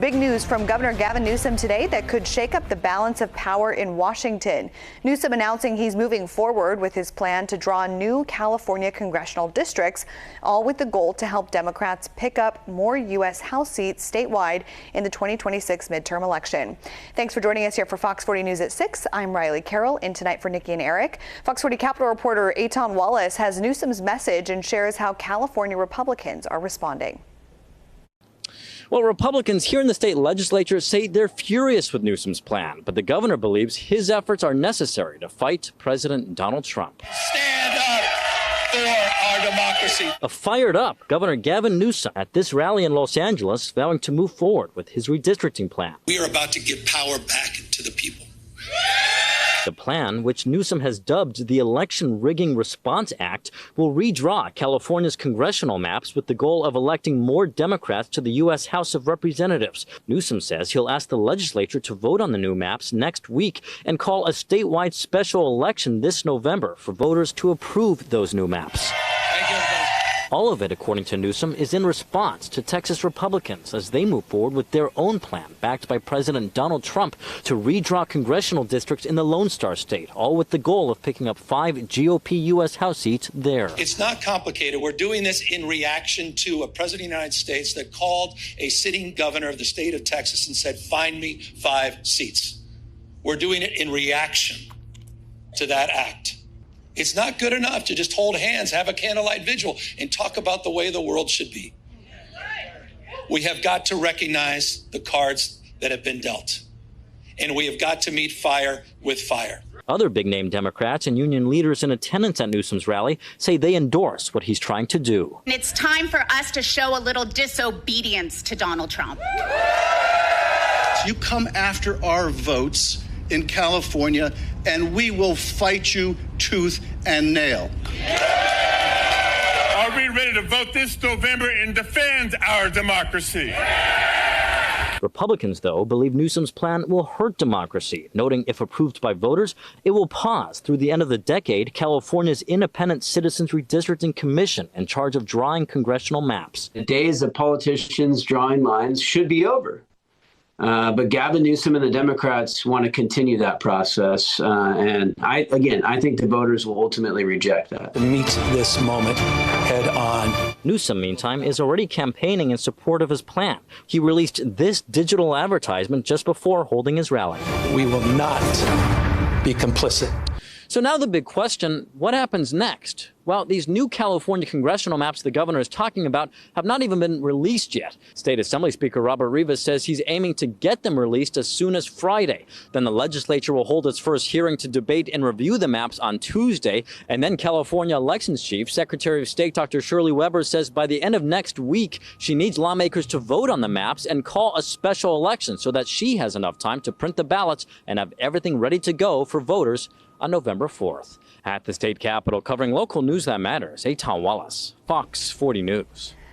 Big news from Governor Gavin Newsom today that could shake up the balance of power in Washington. Newsom announcing he's moving forward with his plan to draw new California congressional districts, all with the goal to help Democrats pick up more U.S. House seats statewide in the 2026 midterm election. Thanks for joining us here for Fox 40 News at 6. I'm Riley Carroll, in tonight for Nikki and Eric. Fox 40 Capitol reporter Eitan Wallace has Newsom's message and shares how California Republicans are responding. Well, Republicans here in the state legislature say they're furious with Newsom's plan, but the governor believes his efforts are necessary to fight President Donald Trump. Stand up for our democracy. A fired up Governor Gavin Newsom at this rally in Los Angeles, vowing to move forward with his redistricting plan. We are about to give power back to the people. The plan, which Newsom has dubbed the Election Rigging Response Act, will redraw California's congressional maps with the goal of electing more Democrats to the U.S. House of Representatives. Newsom says he'll ask the legislature to vote on the new maps next week and call a statewide special election this November for voters to approve those new maps. All of it, according to Newsom, is in response to Texas Republicans as they move forward with their own plan, backed by President Donald Trump, to redraw congressional districts in the Lone Star State, all with the goal of picking up 5 GOP U.S. House seats there. It's not complicated. We're doing this in reaction to a president of the United States that called a sitting governor of the state of Texas and said, find me 5 seats. We're doing it in reaction to that act. It's not good enough to just hold hands, have a candlelight vigil, and talk about the way the world should be. We have got to recognize the cards that have been dealt, and we have got to meet fire with fire. Other big-name Democrats and union leaders in attendance at Newsom's rally say they endorse what he's trying to do. It's time for us to show a little disobedience to Donald Trump. You come after our votes in California, and we will fight you tooth and nail. Are we ready to vote this November and defend our democracy? Republicans, though, believe Newsom's plan will hurt democracy, noting if approved by voters, it will pause through the end of the decade California's Independent Citizens Redistricting Commission in charge of drawing congressional maps. The days of politicians drawing lines should be over. But Gavin Newsom and the Democrats want to continue that process. And I think the voters will ultimately reject that. Meet this moment head on. Newsom, meantime, is already campaigning in support of his plan. He released this digital advertisement just before holding his rally. We will not be complicit. So now the big question, what happens next? Well, these new California congressional maps the governor is talking about have not even been released yet. State Assembly Speaker Robert Rivas says he's aiming to get them released as soon as Friday. Then the legislature will hold its first hearing to debate and review the maps on Tuesday. And then California Elections Chief, Secretary of State Dr. Shirley Weber, says by the end of next week, she needs lawmakers to vote on the maps and call a special election so that she has enough time to print the ballots and have everything ready to go for voters on November 4th. At the state capitol, covering local news that matters, Eitan Wallace, Fox 40 News.